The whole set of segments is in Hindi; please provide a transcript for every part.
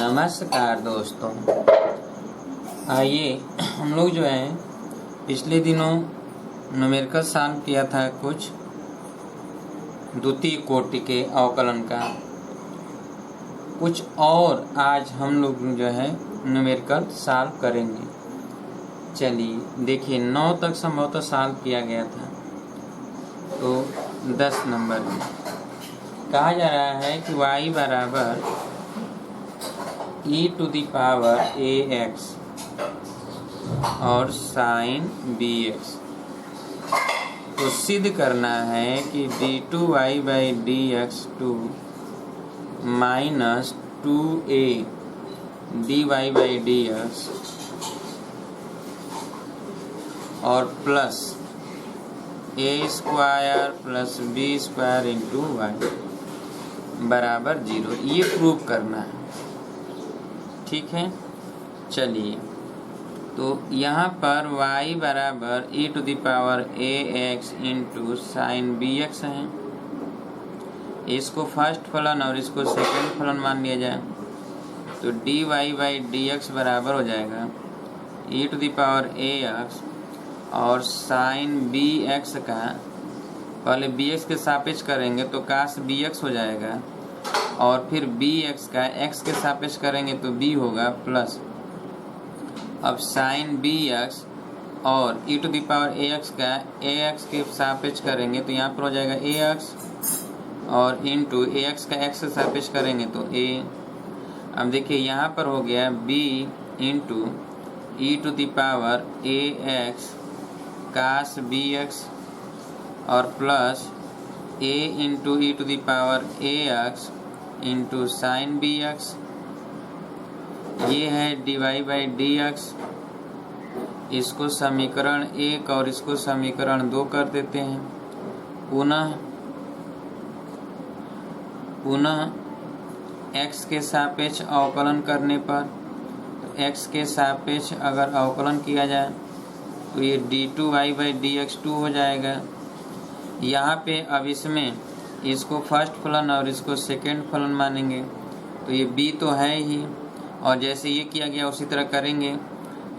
नमस्कार दोस्तों। आइए हम लोग जो है पिछले दिनों न्यूमेरिकल सॉल्व किया था कुछ द्वितीय कोटि के अवकलन का, कुछ और आज हम लोग जो है न्यूमेरिकल सॉल्व करेंगे। चलिए देखिए 9 तक संभवतः सॉल्व किया गया था, तो 10 नंबर में कहा जा रहा है कि y बराबर e⁴ax और sin bx। तो सिद्ध करना है कि d2y/dx2 माइनस 2a dy/dx और plus a² plus b² into y बराबर 0, ये प्रूव करना है। ठीक है, चलिए तो यहाँ पर y बराबर e⁴ax इंटू साइन bx है। इसको फर्स्ट फलन और इसको सेकंड फलन मान लिया जाए तो dy/dx बराबर हो जाएगा e⁴ax और साइन bx का, पहले bx के सापेक्ष करेंगे तो cos bx हो जाएगा और फिर bx का x के सापेक्ष करेंगे तो b होगा प्लस, अब साइन bx और e⁴ax का ax के सापेक्ष करेंगे तो यहाँ पर हो जाएगा ax और इंटू ax का x से सापेक्ष करेंगे तो a। अब देखिए यहाँ पर हो गया b into e⁴ax cos bx और plus a into e⁴ax into sine bx, ये है dy/dx। इसको समीकरण 1 और इसको समीकरण 2 कर देते हैं। पुनः x के सापेक्ष अवकलन करने पर, तो x के सापेक्ष अगर अवकलन किया जाए तो ये d2y/dx2 हो जाएगा। यहाँ पे अब इसमें इसको फर्स्ट फलन और इसको सेकंड फलन मानेंगे तो ये b तो है ही, और जैसे ये किया गया उसी तरह करेंगे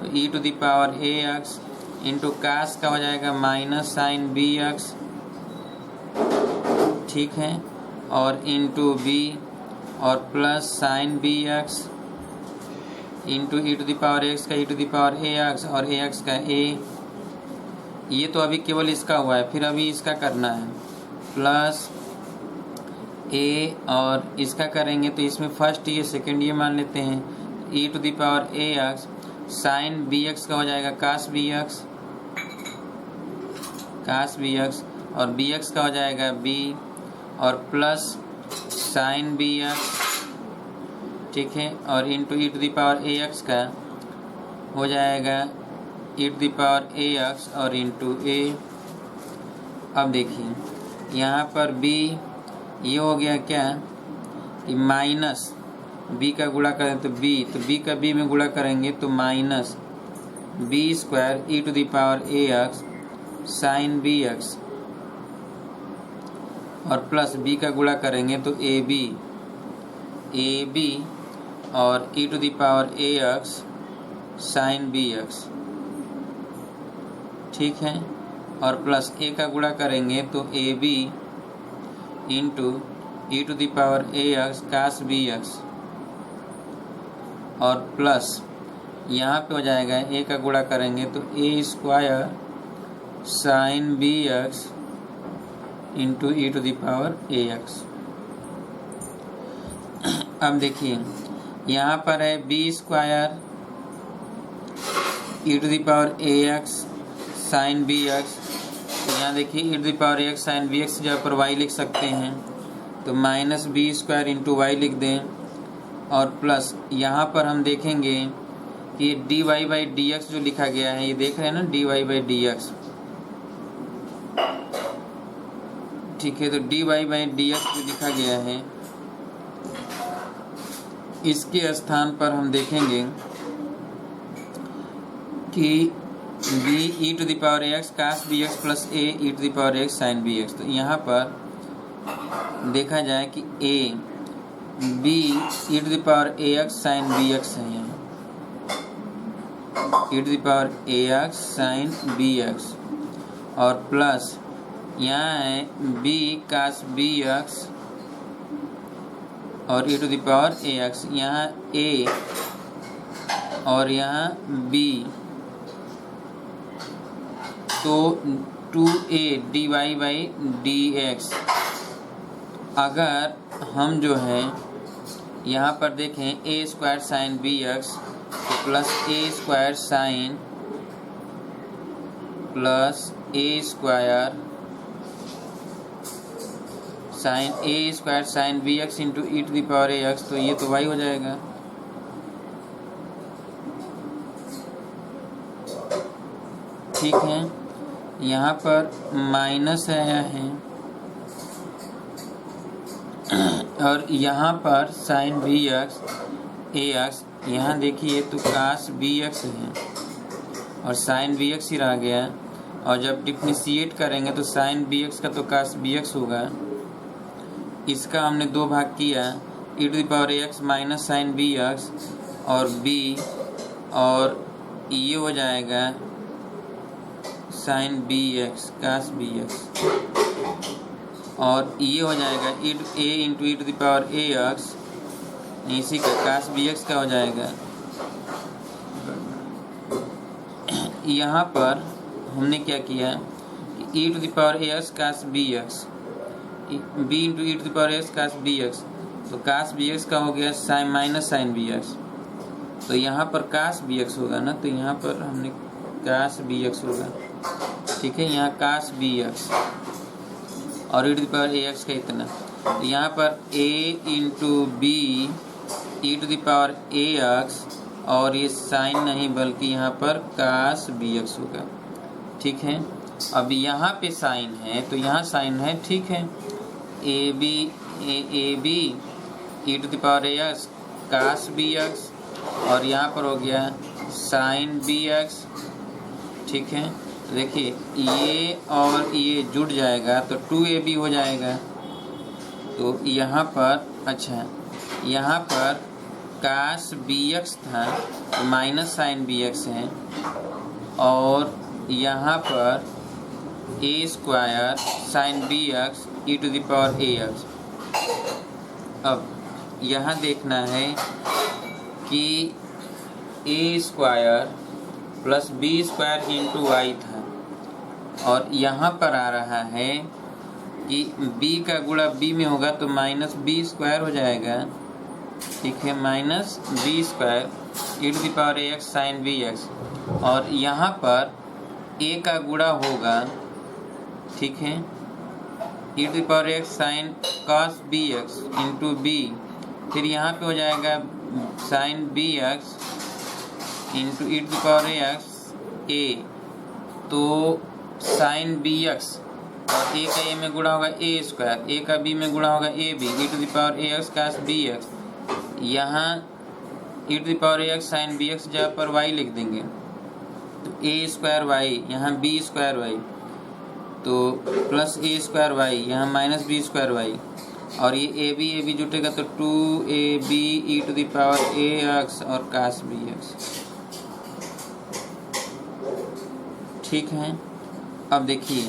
तो e⁴ax इंटू कास का हो जाएगा माइनस साइन bx, ठीक है, और इंटू b और plus sign bx into e⁴x का e⁴ax और ax का a। ये तो अभी केवल इसका हुआ है, फिर अभी इसका करना है प्लस a और इसका करेंगे तो इसमें फर्स्ट ये सेकंड ये मान लेते हैं e⁴ax साइन bx का हो जाएगा cos bx और bx का हो जाएगा b और प्लस साइन bx, ठीक है, और इंटू e⁴ax का हो जाएगा e⁴ax और इंटू a। अब देखिए यहाँ पर b ये हो गया क्या कि माइनस b का गुणा करें तो b का b में गुणा करेंगे तो minus b² e⁴ax sine bx और प्लस b का गुणा करेंगे तो ab और e⁴ax साइन bx, ठीक है, और प्लस a का गुणा करेंगे तो ab into e⁴ax cos bx और प्लस यहाँ पे हो जाएगा a का गुणा करेंगे तो a² sign bx into e⁴ax। अब देखिए यहाँ पर है b² e⁴ax साइन bx, यहाँ देखिए e⁴ax साइन bx जगह पर y लिख सकते हैं तो माइनस b² इंटू y लिख दें और प्लस यहाँ पर हम देखेंगे कि dy/dx जो लिखा गया है, ये देख रहे हैं ना dy/dx, ठीक है, तो dy/dx जो लिखा गया है इसके स्थान पर हम देखेंगे कि b e⁴ax cos bx plus a e⁴ax sin bx। तो यहाँ पर देखा जाए कि a B E to the power A X sine B x है, यहाँ E to the power A X sine B x, और प्लस यहाँ है बी कास बी एक्स और E to the power A X, यहाँ ए और यहाँ बी, तो 2a dy by D x. अगर हम जो है यहाँ पर देखें a square sine B x तो plus A square sine plus A square sine B x into E to the power A x, तो ये तो y हो जाएगा। ठीक है, यहाँ पर माइनस आया है और यहाँ पर साइन बी एक्स ए एक्स, यहाँ देखिए तो कास बी एक्स है और साइन बी एक्स ही रह गया, और जब डिफरेंशिएट करेंगे तो साइन बी एक्स का तो कास बी एक्स होगा। इसका हमने दो भाग किया, E to the power A X minus sine B x और बी, और ये हो जाएगा sine B X cos B x, और ये हो जाएगा A into E to the power A X, इसी का कास बी एक्स का हो जाएगा। यहाँ पर हमने क्या किया कि E to the power A x cos B X, B into E to the power x cos B x, तो कास बी एक्स का हो गया sine minus sine B x, तो यहाँ पर कास बी एक्स होगा ना, तो यहाँ पर हमने कास बी एक्स होगा। ठीक है, यहाँ कास बी एक्स और E to the power A X का इतना, तो यहाँ पर A into B E to the power A X, और ये साइन नहीं बल्कि यहाँ पर कास बी एक्स होगा। ठीक है, अब यहाँ पे साइन है तो यहाँ साइन है। ठीक है, a B E to the power A x cos B x, और यहाँ पर हो गया साइन बी एक्स। ठीक है, देखिए ये और ये जुड़ जाएगा तो 2ab हो जाएगा। तो यहाँ पर अच्छा, यहाँ पर कास बी एक्स था तो माइनस साइन बी एक्स है, और यहाँ पर A square sine B X E to the power A X. अब यहाँ देखना है कि A square plus B square into Y था, और यहाँ पर आ रहा है कि b का गुणा b में होगा तो माइनस बी स्क्वायर हो जाएगा। ठीक है, minus B square E to the power A X sine B x, और यहाँ पर a का गुणा होगा। ठीक है, E to the power X sine cos B x into B, फिर यहाँ पे हो जाएगा sine B x into E to the power X A, तो साइन बी एक्स और ए का ए में गुणा होगा ए स्क्वायर, ए का बी में गुणा होगा A B E to the power A x cos B X. यहाँ E to the power A X sine B X जहाँ पर वाई लिख देंगे तो ए स्क्वायर वाई, यहाँ बी स्क्वायर वाई, तो प्लस ए स्क्वायर वाई, यहाँ माइनस बी स्क्वायर वाई, और ये ए बी जुटेगा तो 2ab E to the power A X और कास बी एक्स। ठीक है, अब देखिए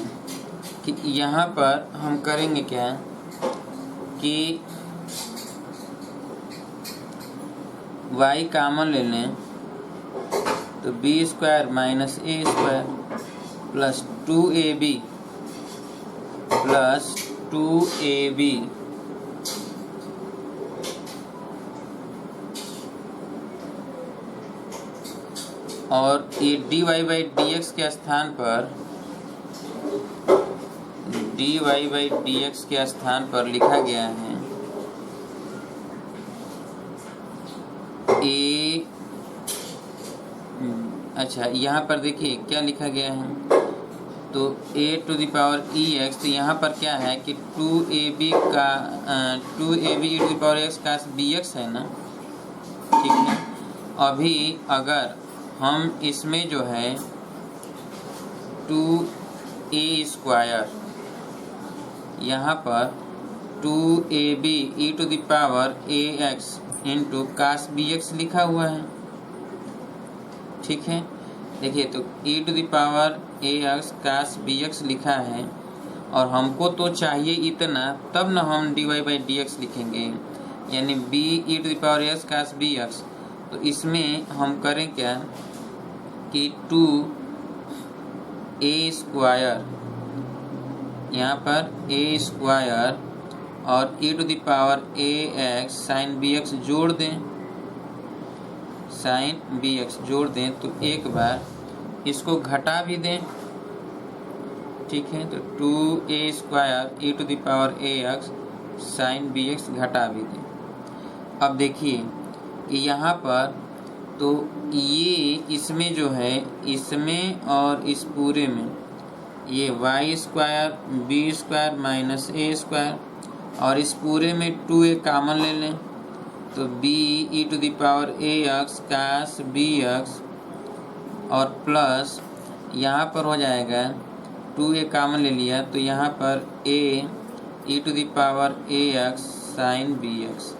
कि यहाँ पर हम करेंगे क्या कि y कॉमन ले लें तो B square minus A square plus 2ab plus 2ab, और ये dy बाई डी एक्स के स्थान पर dy बाई डी एक्स के स्थान पर लिखा गया है ए। अच्छा, यहाँ पर देखिए क्या लिखा गया है, तो a to the power e x, तो यहाँ पर क्या है कि 2ab का 2ab E to the power x cos B x है ना। ठीक है, अभी अगर हम इसमें जो है 2a स्क्वायर यहाँ पर 2ab e to the power ax into cos bx लिखा हुआ है। ठीक है, देखिए तो e to the power ax cos bx लिखा है और हमको तो चाहिए इतना, तब ना हम dy बाई dx लिखेंगे, यानी b e to the power ax cos bx। तो इसमें हम करें क्या कि 2a स्क्वायर, यहाँ पर a स्क्वायर और e to the power ax sine bx जोड़ दें, साइन bx जोड़ दें तो एक बार इसको घटा भी दें। ठीक है, तो 2a square e to the power ax sine bx घटा भी दें। अब देखिए यहाँ पर तो ये इसमें जो है, इसमें और इस पूरे में ये Y square B square minus A square, और इस पूरे में 2a कॉमन ले लें तो b e to the power ax cos bx और प्लस यहाँ पर हो जाएगा 2a कॉमन ले लिया तो यहाँ पर a e to the power ax sine bx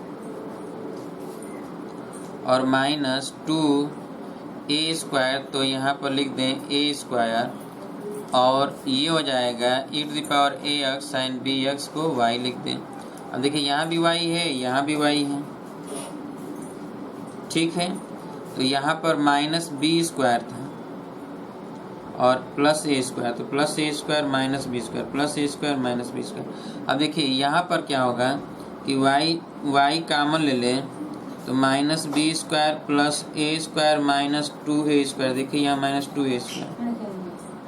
और माइनस 2a स्क्वायर, तो यहाँ पर लिख दें a स्क्वायर और ये हो जाएगा e to the power ax sine bx को y लिख दें। अब देखिए यहाँ भी y है, यहाँ भी y है। ठीक है, तो यहाँ पर माइनस b स्क्वायर था और प्लस a स्क्वायर, तो plus a square minus b square plus a square minus b square. अब देखिए यहाँ पर क्या होगा कि y कॉमन ले लें तो माइनस बी स्क्वायर प्लस ए स्क्वायर माइनस 2a स्क्वायर, देखिए यहाँ माइनस 2a स्क्वायर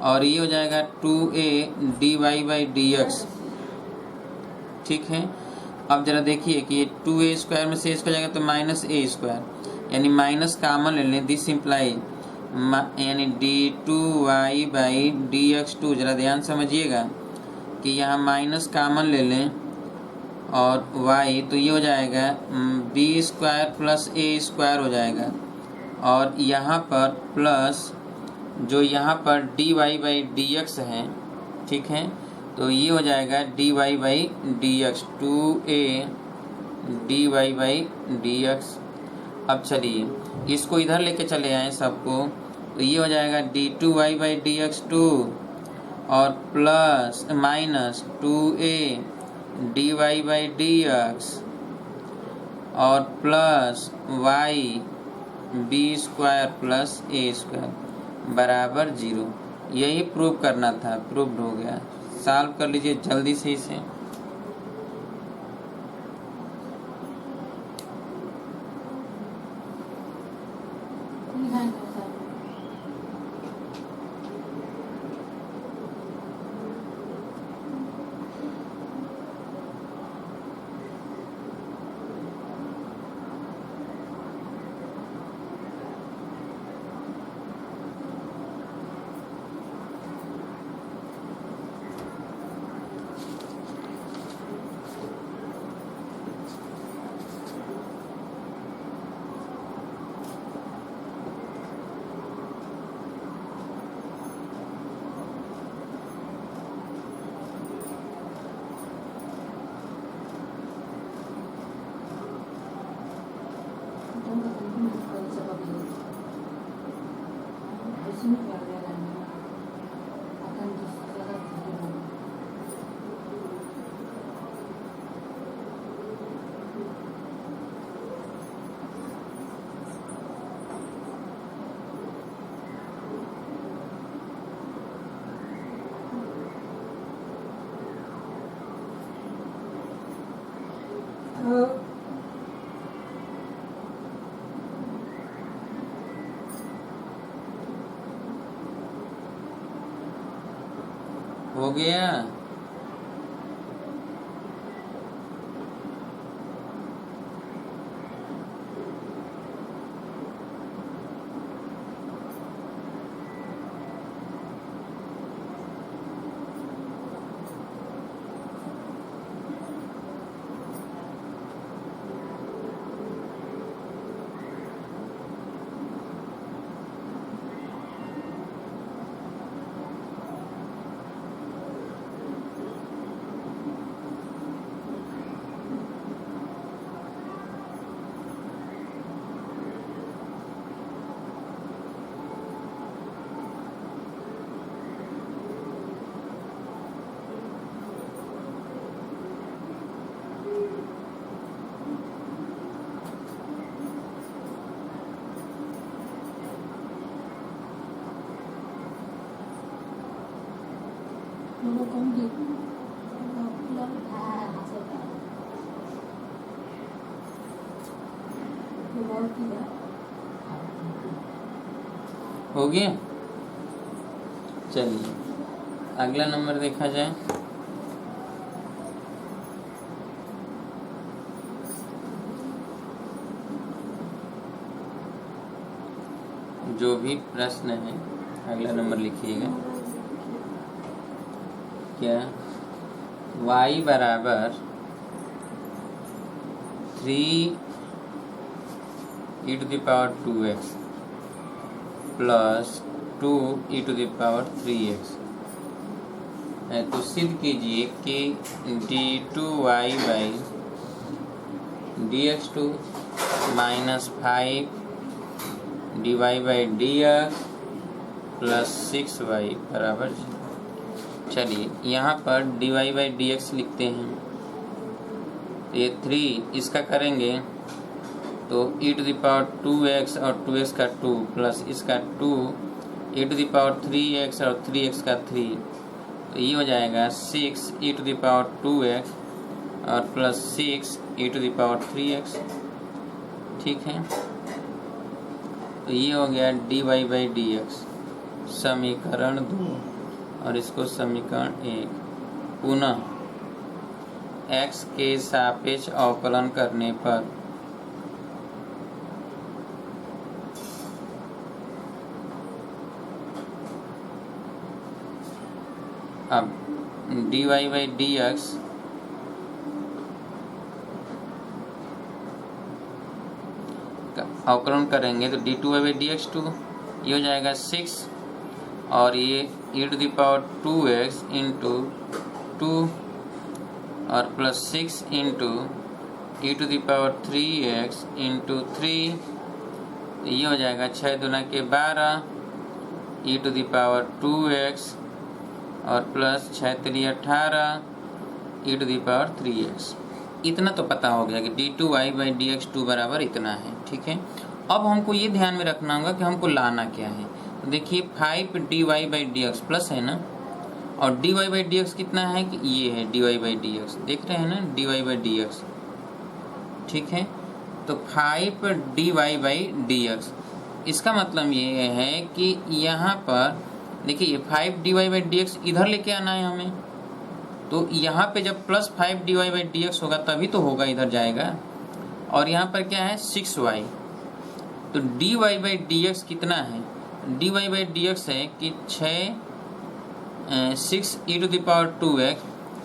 और ये हो जाएगा 2a dy बाई dx। ठीक है, अब जरा देखिए कि ये 2a स्क्वायर में से स्क्वायर जाएगा तो माइनस a स्क्वायर, यानी माइनस कॉमन ले लें, दिस इम्प्लाई यानी d2y बाई dx2। जरा ध्यान समझिएगा कि यहाँ माइनस कॉमन ले लें और y, तो ये हो जाएगा b square plus a square हो जाएगा और यहाँ पर प्लस जो यहाँ पर dy बाई dx है। ठीक है, तो ये हो जाएगा dy by dx, 2a dy by dx। अब चलिए इसको इधर लेके चले आए सबको, तो ये हो जाएगा d2y बाई dx2 और plus minus 2a dy by dx और plus y b square plus a square बराबर 0। यही प्रूव करना था, प्रूव्ड हो गया। सॉल्व कर लीजिए जल्दी से इसे। हो गया। हो गया। चलिए अगला नंबर देखा जाए। जो भी प्रश्न है अगला नंबर लिखिएगा। क्या y बराबर 3e to the power 2x plus 2e to the power 3x है, तो सिद्ध कीजिए कि d2y by dx2 minus 5 dy by dx plus 6y बराबर 0। चलिए यहाँ पर dy बाई dx लिखते हैं, तो ये 3 इसका करेंगे तो e to the power 2x और 2x का 2 प्लस इसका 2 e to the power 3x और 3x का 3, तो ये हो जाएगा 6 e to the power 2x और plus 6 e to the power 3x। ठीक है, तो ये हो गया dy बाई dx समीकरण 2 और इसको समीकरण 1। पुनः x के सापेक्ष अवकलन करने पर अब dy बाई dx अवकलन करेंगे तो d2y बाई dx2 ये हो जाएगा 6 और ये e to the power 2x into 2 और plus 6 into e to the power 3x into 3, तो ये हो जाएगा 6 दूना के 12 e to the power 2x और plus 6 3 18 e to the power 3x। इतना तो पता हो गया कि d2y बाई dx2 बराबर इतना है। ठीक है, अब हमको ये ध्यान में रखना होगा कि हमको लाना क्या है। तो देखिए 5 dy बाई dx प्लस है ना, और dy बाई dx कितना है कि ये है dy बाई dx, देख रहे हैं ना dy बाई dx। ठीक है, तो 5 dy बाई dx, इसका मतलब ये है कि यहाँ पर देखिए 5 dy बाई dx इधर लेके आना है हमें, तो यहाँ पे जब प्लस 5 dy बाई dx होगा तभी तो होगा, इधर जाएगा। और यहाँ पर क्या है 6y, तो dy बाई dx कितना है, dy बाई dx है कि 6 e to the power 2x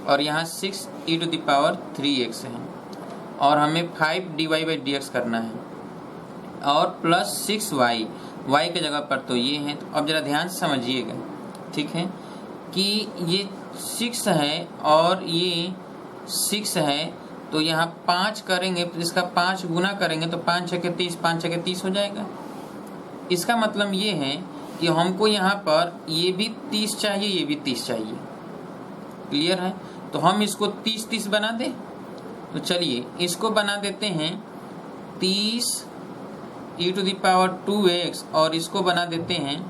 और यहाँ 6 e to the power 3x है, और हमें 5 dy बाई dx करना है और प्लस 6y, y के जगह पर तो ये है। तो अब जरा ध्यान से समझिएगा, ठीक है, कि ये 6 है और ये 6 है, तो यहाँ 5 करेंगे तो इसका 5 गुना करेंगे तो 5 छके 30, 5 छके 30 हो जाएगा। इसका मतलब ये है कि हमको यहाँ पर ये भी 30 चाहिए, ये भी 30 चाहिए। क्लियर है, तो हम इसको 30-30 बना दें। तो चलिए इसको बना देते हैं 30 e to the power 2x और इसको बना देते हैं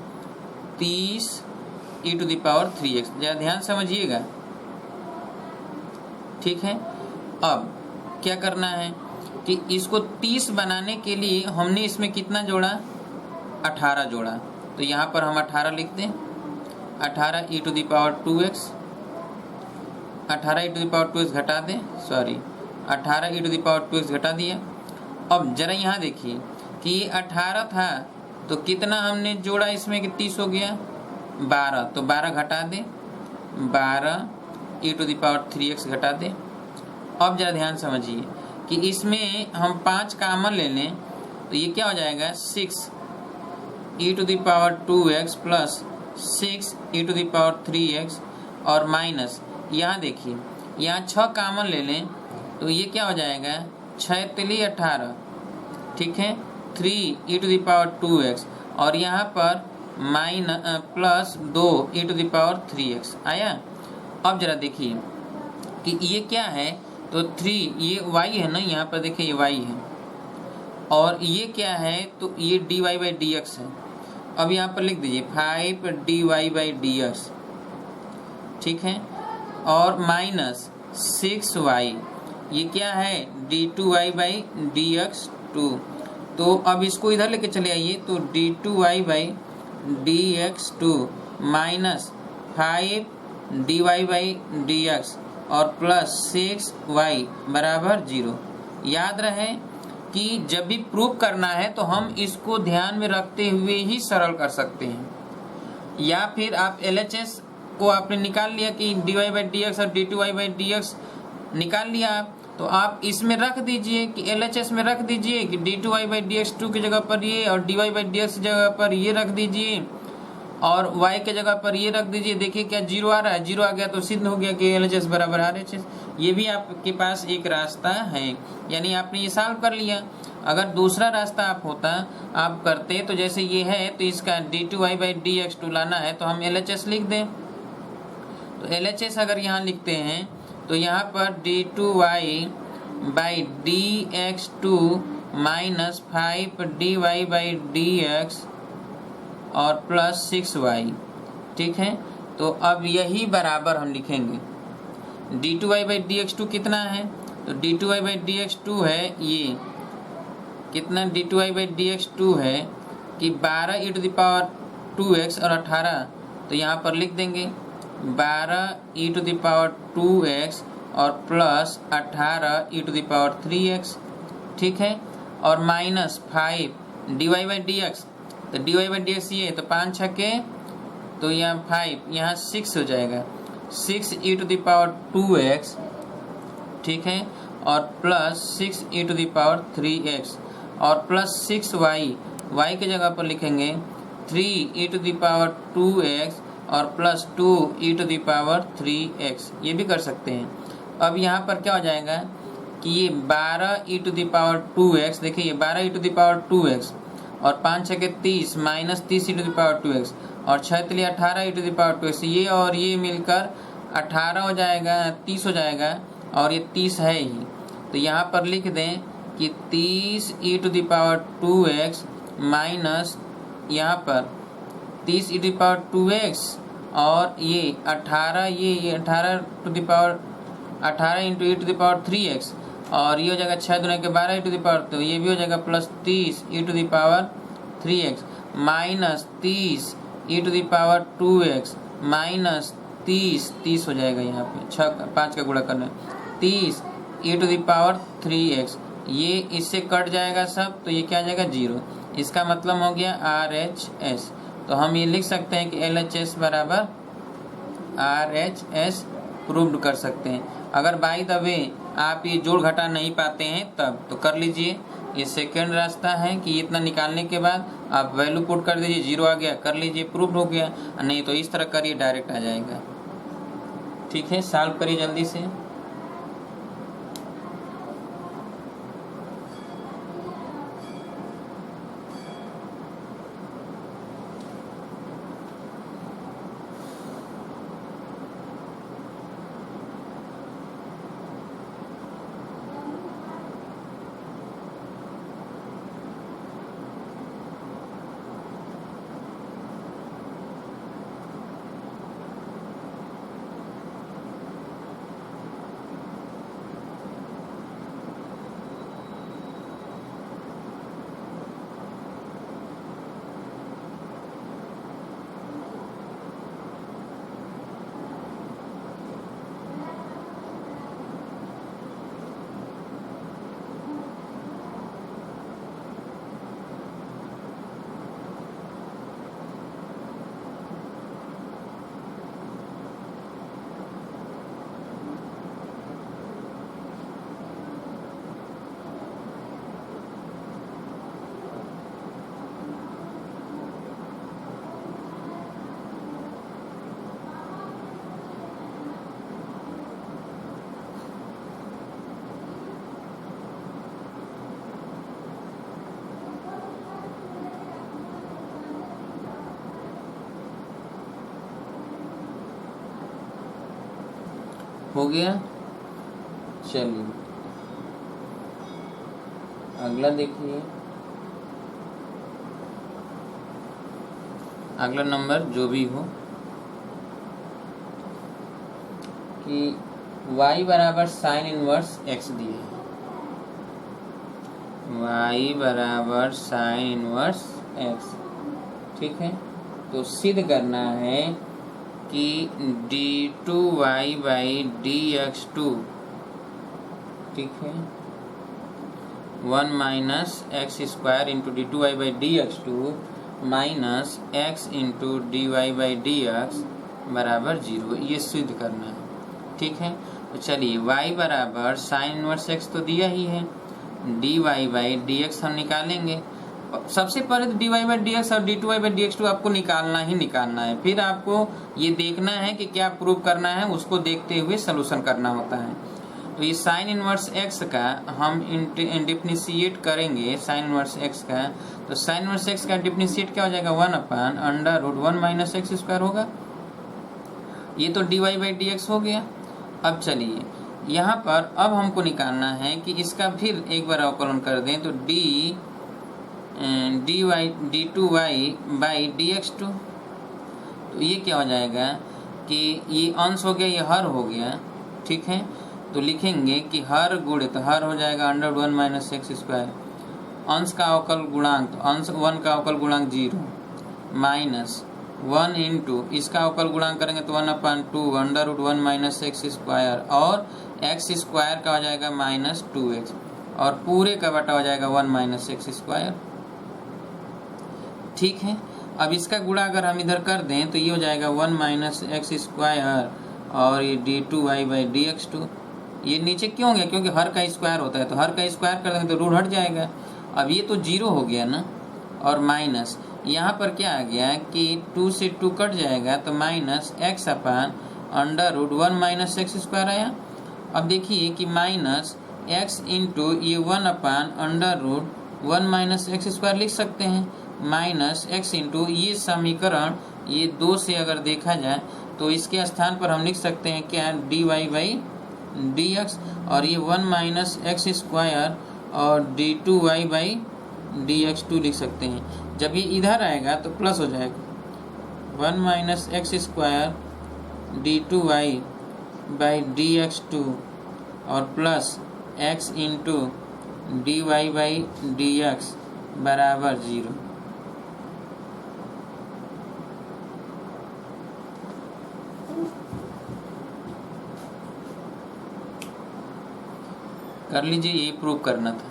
30 e to the power 3x। जरा ध्यान समझिएगा, ठीक है। अब क्या करना है कि इसको 30 बनाने के लिए हमने इसमें कितना जोड़ा, 18 जोड़ा, तो यहाँ पर हम 18 लिखते हैं। 18 e to the power 2x, 18 e to the power 2x घटा दें, sorry 18 e to the power 2x घटा दिया। अब जरा यहाँ देखिए कि ये 18 था तो कितना हमने जोड़ा इसमें कि 30 हो गया 12, तो 12 घटा दें, 12 e to the power 3x घटा दें। अब जरा ध्यान समझिए कि इसमें हम 5 कामन ले लें तो ये क्या हो जाएगा 6 e to the power 2x plus 6 e to the power 3x और माइनस यहाँ देखिए यहाँ 6 कामन ले लें तो ये क्या हो जाएगा 6 3 18, ठीक है, 3 e to the power 2x और यहाँ पर plus 2 e to the power 3x आया। अब जरा देखिए कि ये क्या है, तो 3 ये y है ना, यहाँ पर देखिए ये y है, और ये क्या है तो ये dy बाई dx है। अब यहाँ पर लिख दीजिए 5 dy बाई dx, ठीक है, और माइनस 6y, ये क्या है d2y बाई dx2, तो अब इसको इधर लेके चले आइए, तो d2y by D x two minus 5 dy by D x और प्लस 6y बराबर 0। याद रहे कि जब भी प्रूव करना है तो हम इसको ध्यान में रखते हुए ही सरल कर सकते हैं। या फिर आप LHS को आपने निकाल लिया कि dy बाई डी एक्स और d2y बाई डी एक्स निकाल लिया आप, तो आप इसमें रख दीजिए कि LHS में रख दीजिए कि d2y बाई डी एक्स 2 की जगह पर ये और dy बाई डी एक्स की जगह पर ये रख दीजिए और y के जगह पर ये रख दीजिए। देखिए क्या 0 आ रहा है, 0 आ गया तो सिद्ध हो गया कि LHS बराबर RHS। ये भी आपके पास एक रास्ता है, यानी आपने ये सॉल्व कर लिया। अगर दूसरा रास्ता आप करते तो जैसे ये है तो इसका d2y बाई डी एक्स 2 लाना है तो हम LHS लिख दें। तो LHS अगर यहाँ लिखते हैं तो यहाँ पर d2y by D x 2 minus 5dy by D x और प्लस 6y, ठीक है। तो अब यही बराबर हम लिखेंगे d2y बाई डी एक्स 2 कितना है, तो d2y बाई डी एक्स 2 है ये कितना, d2y बाई डी एक्स 2 है कि 12 e to the power 2x और 18, तो यहाँ पर लिख देंगे 12 e to the power 2x और plus 18 e to the power 3x, ठीक है। और minus 5 dy by D x, तो dy बाई डी एक्स ये तो 5 छक्के तो यहाँ 5 यहाँ 6 हो जाएगा, 6 e to the power 2x, ठीक है, और plus 6 e to the power 3x और प्लस 6y, y के जगह पर लिखेंगे 3 e to the power 2x और plus 2 e to the power 3x, ये भी कर सकते हैं। अब यहाँ पर क्या हो जाएगा कि ये 12 e to the power 2x, देखिए ये 12 e to the power 2x और 5 छः के 30 minus 30 e to the power 2x और 6 लिए 18 e to the power 2x, ये और ये मिलकर 18 हो जाएगा, 30 हो जाएगा और ये 30 है ही, तो यहाँ पर लिख दें कि 30 e to the power 2x minus यहाँ पर 30 e to the power 2x और ये 18 ये 18 to the power 18 into e to the power 3x और ये हो जाएगा 6 दूना के 12 e टू द पावर, तो ये भी हो जाएगा plus 30 e to the power 3x minus 30 e to the power 2x minus 30 हो जाएगा, यहाँ पे 5 का गुणा करना 30 e to the power 3x, ये इससे कट जाएगा सब, तो ये क्या आ जाएगा 0। इसका मतलब हो गया RHS। तो हम ये लिख सकते हैं कि LHS बराबर RHS प्रूव्ड कर सकते हैं। अगर बाय द वे आप ये जोड़ घटा नहीं पाते हैं तब तो कर लीजिए, ये सेकंड रास्ता है कि इतना निकालने के बाद आप वैल्यू पुट कर दीजिए, 0 आ गया, कर लीजिए, प्रूव्ड हो गया। नहीं तो इस तरह करिए, डायरेक्ट आ जाएगा। ठीक है, सॉल्व करिए जल्दी से। हो गया, चलिए अगला देखिए। अगला नंबर जो भी हो कि y बराबर साइन इनवर्स x दिए है। y बराबर साइन इनवर्स x। ठीक है, तो सिद्ध करना है कि d2y बाई dx2, ठीक है, 1 minus x square into d2y by dx2 minus x into dy by dx बराबर 0, ये सिद्ध करना है। ठीक है, तो चलिए y बराबर साइन इनवर्स x तो दिया ही है, dy बाई dx हम निकालेंगे। सबसे पहले तो dy बाई dx और d2y बाई dx2 आपको निकालना है, फिर आपको ये देखना है कि क्या प्रूव करना है, उसको देखते हुए सोल्यूशन करना होता है। तो ये साइन इनवर्स x का हम डिफरेंशिएट करेंगे, साइन इनवर्स x का, तो साइन इनवर्स x का डिफरेंशिएट क्या हो जाएगा, 1/√1 माइनस एक्स स्क्वायर होगा। ये तो dy बाई dx हो गया। अब चलिए यहाँ पर अब हमको निकालना है कि इसका फिर एक बार अवकलन कर दें, तो d2y बाई dx2, तो ये क्या हो जाएगा कि ये अंश हो गया, ये हर हो गया। ठीक है, तो लिखेंगे कि हर गुणे, तो हर हो जाएगा √1 माइनस एक्स स्क्वायर, अंश का अवकल गुणांक, तो अंश 1 का अवकल गुणांक 0 माइनस 1 इंटू इसका अवकल गुणांक करेंगे तो 1/2 √1 माइनस एक्स स्क्वायर, और एक्स स्क्वायर का हो जाएगा माइनस 2x, और पूरे का बटा हो जाएगा 1 माइनस एक्स स्क्वायर। ठीक है, अब इसका गुणा अगर हम इधर कर दें तो ये हो जाएगा 1 माइनस एक्स स्क्वायर, और ये d2y बाई dx2, ये नीचे क्यों गया, क्योंकि हर का स्क्वायर होता है, तो हर का स्क्वायर कर देंगे तो रूट हट जाएगा। अब ये तो 0 हो गया ना, और माइनस यहाँ पर क्या आ गया कि 2 से 2 कट जाएगा, तो माइनस x अपान √1 माइनस एक्स स्क्वायर आया। अब देखिए कि माइनस x इंटू ये 1/√1 माइनस एक्स स्क्वायर लिख सकते हैं, माइनस x इंटू ये समीकरण, ये 2 से अगर देखा जाए तो इसके स्थान पर हम लिख सकते हैं क्या, dy बाई dx, और ये 1 माइनस एक्स स्क्वायर और d2y बाई dx2 लिख सकते हैं। जब ये इधर आएगा तो प्लस हो जाएगा 1 minus x square d2y by dx2 और plus x into dy by dx बराबर 0। कर लीजिए, ये प्रूव करना था।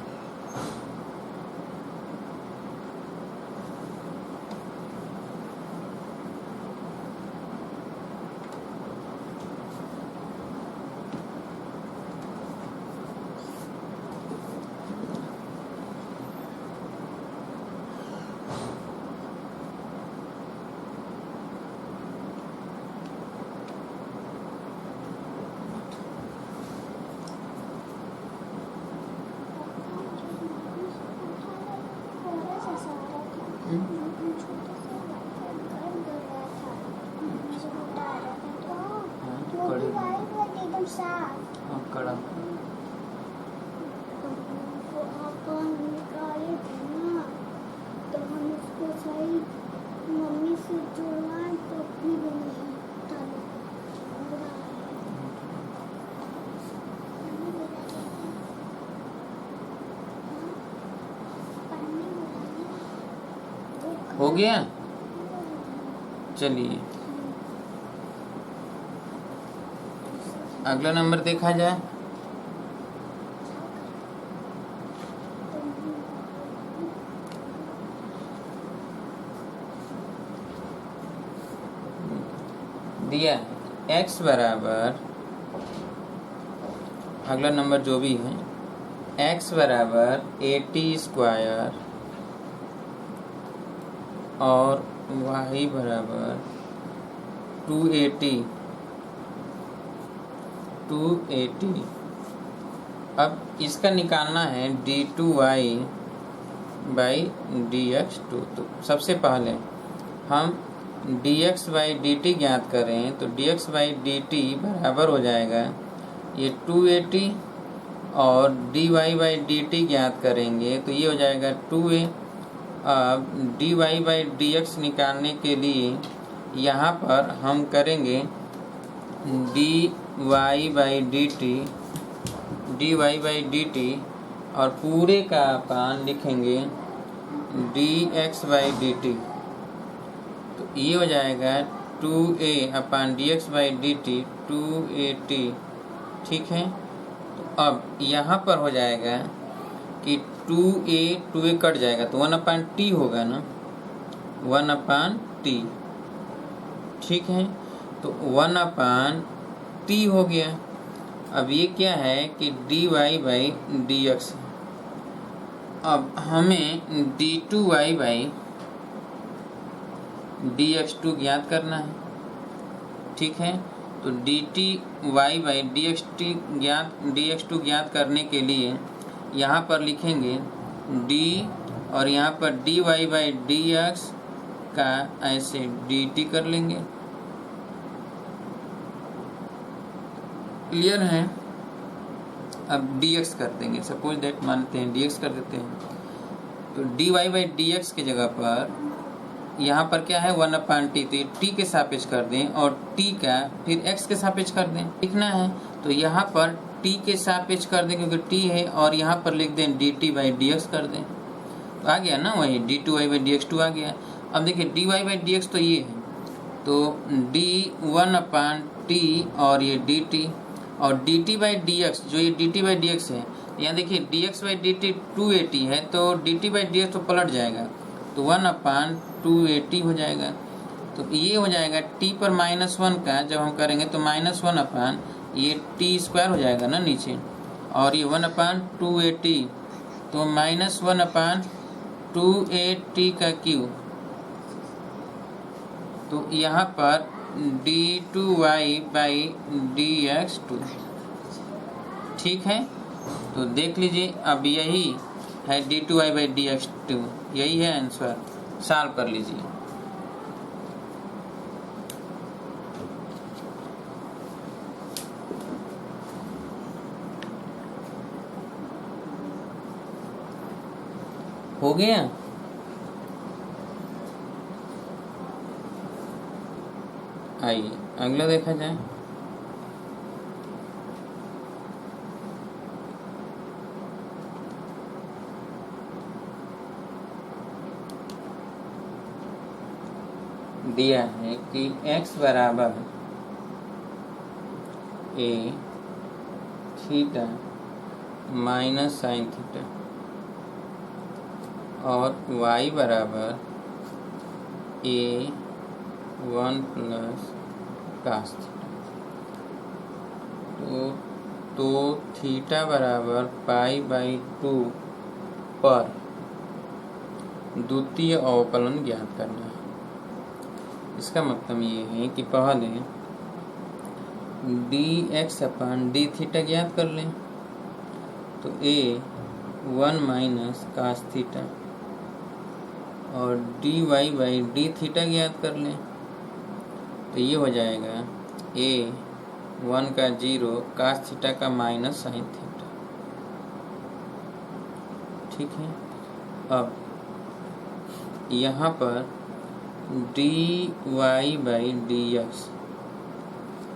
मम्मी से जुड़वा तो फिर हो गया। चलिए अगला नंबर देखा जाए। दिया x बराबर, अगला नंबर जो भी है, x बराबर 80 स्क्वायर और y बराबर 280। अब इसका निकालना है d2y बाई dx2। तो सबसे पहले हम dx बाई dt ज्ञात करें, तो dx बाई dt बराबर हो जाएगा ये 280, और dy बाई dt ज्ञात करेंगे तो ये हो जाएगा 2a। अब dy बाई dx निकालने के लिए यहाँ पर हम करेंगे dy बाई dt और पूरे का अपन लिखेंगे dx/dt। तो ये हो जाएगा 2a अपन dx/dt 2at। ठीक है, तो अब यहाँ पर हो जाएगा कि 2a कट जाएगा तो 1/t होगा ना, 1/t। ठीक है, तो 1/t हो गया। अब ये क्या है कि dy/dx। अब हमें d2y/dx2 ज्ञात करना है। ठीक है, तो dty/dx2 ज्ञात करने के लिए यहाँ पर लिखेंगे d और यहाँ पर dy/dx का ऐसे dt कर लेंगे। क्लियर है? अब dx कर देंगे, सपोज दैट मानते हैं dx कर देते हैं, तो dy/dx की जगह पर यहाँ पर क्या है 1/t, तो t के सापेक्ष कर दें और t का फिर x के सापेक्ष कर दें, लिखना है। तो यहाँ पर t के सापेक्ष कर दें क्योंकि t है, और यहाँ पर लिख दें dt/dx कर दें, तो आ गया ना वही d2y/dx2 आ गया। अब देखिए dy/dx तो ये है, तो d1/t और ये dt, और dt/dx जो ये dt/dx है, यहाँ देखिए dx/dt 2at है, तो dt/dx तो पलट जाएगा, तो 1/2at हो जाएगा। तो ये हो जाएगा t पर -1 का जब हम करेंगे तो -1 ये t² हो जाएगा ना नीचे, और ये 1/2at, तो -1/2at का क्यूब। तो यहाँ पर d2y/dx2। ठीक है, तो देख लीजिए अब यही है d2y/dx2, यही है आंसर। सॉल्व कर लीजिए। हो गया? आइए अगला देखा जाए। दिया है कि x बराबर a theta minus sine theta और y बराबर a 1 प्लस कास थीटा। तो थीटा बराबर π/2 पर द्वितीय अवकलन ज्ञात करना है। इसका मतलब ये है कि पहले dx/d ज्ञात कर लें, तो a 1 माइनस कास थीटा, और dy/d ज्ञात कर लें, तो ये हो जाएगा a 1 का 0 कास थीटा का माइनस साइन थीटा। ठीक है, अब यहाँ पर dy/dx,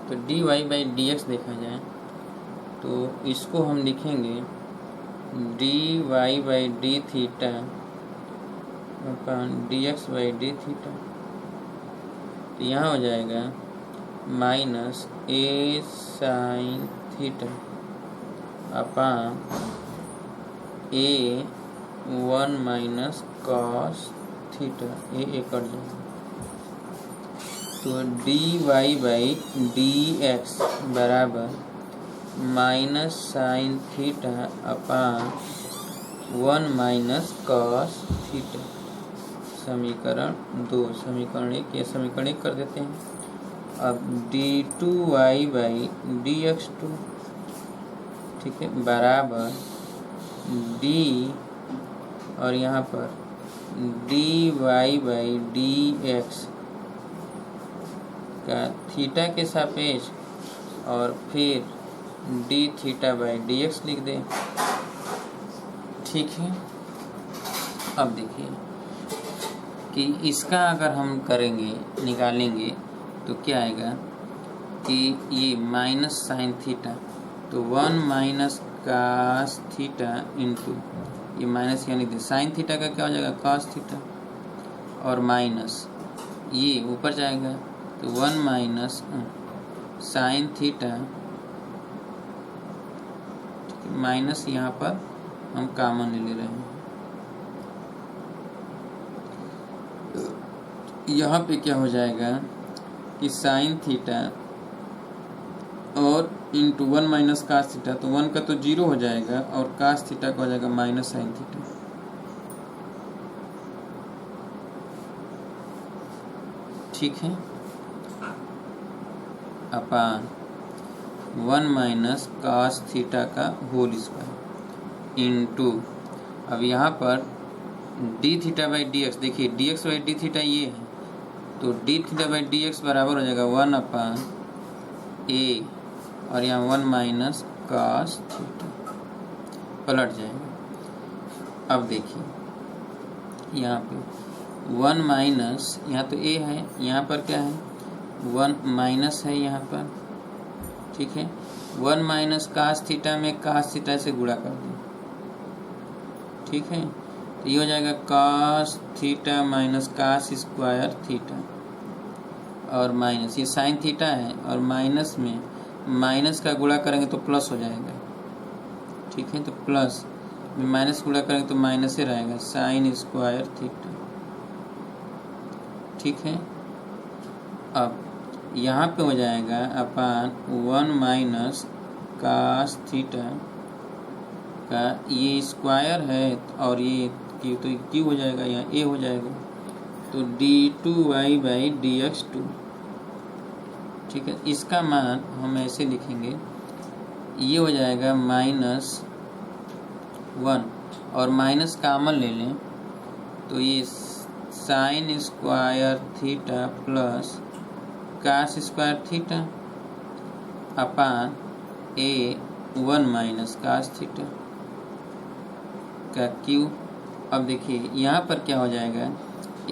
तो dy/dx देखा जाए तो इसको हम लिखेंगे dy/d अपन dx/d। तो यहाँ हो जाएगा minus a sine theta upon a 1 minus cos theta, ये कट जाएगा। तो dy/dx बराबर minus sine theta upon 1 minus cos theta. समीकरण 2, समीकरण 1 या समीकरण 1 कर देते हैं। अब d2y/dx2 ठीक है बराबर d और यहाँ पर dy/dx का थीटा के सापेक्ष और फिर dθ/dx लिख दें। ठीक है, अब देखिए कि इसका अगर हम करेंगे निकालेंगे तो क्या आएगा कि ये माइनस साइन थीटा, तो 1 माइनस कास थीटा इंटू ये माइनस यानी साइन थीटा का क्या हो जाएगा कास थीटा और माइनस ये ऊपर जाएगा तो 1 माइनस साइन थीटा माइनस यहाँ पर हम कॉमन ले रहे हैं। यहाँ पे क्या हो जाएगा कि साइन थीटा और इंटू 1 माइनस कास थीटा तो 1 का तो 0 हो जाएगा और कास थीटा का हो जाएगा माइनस साइन थीटा। ठीक है अपान 1 माइनस कास थीटा का होल स्क्वायर इंटू अब यहाँ पर D theta by D X देखिए D X by D theta ये है तो D theta by D X बराबर हो जाएगा 1 अपान ए और यहाँ 1 माइनस कास थीटा पलट जाएगा। अब देखिए यहाँ पे 1 माइनस यहाँ तो ए है यहाँ पर क्या है 1 माइनस है यहाँ पर। ठीक है 1 माइनस कास थीटा में कास थीटा से गुणा कर दें। ठीक है तो ये हो जाएगा cos theta minus cos square theta और माइनस ये साइन थीटा है और माइनस में माइनस का गुणा करेंगे तो प्लस हो जाएगा। ठीक है तो प्लस में माइनस गुणा करेंगे तो माइनस ही रहेगा साइन स्क्वायर थीटा। ठीक है अब यहाँ पे हो जाएगा अपान 1 माइनस कास थीटा का ये स्क्वायर है और ये क्यू तो क्यू हो जाएगा यहाँ ए हो जाएगा तो d2y बाई डी एक्स 2। ठीक है इसका मान हम ऐसे लिखेंगे ये हो जाएगा -1 और माइनस कॉमन ले लें तो ये sine square theta plus cos square theta upon A 1 minus cos theta का क्यू। अब देखिए यहाँ पर क्या हो जाएगा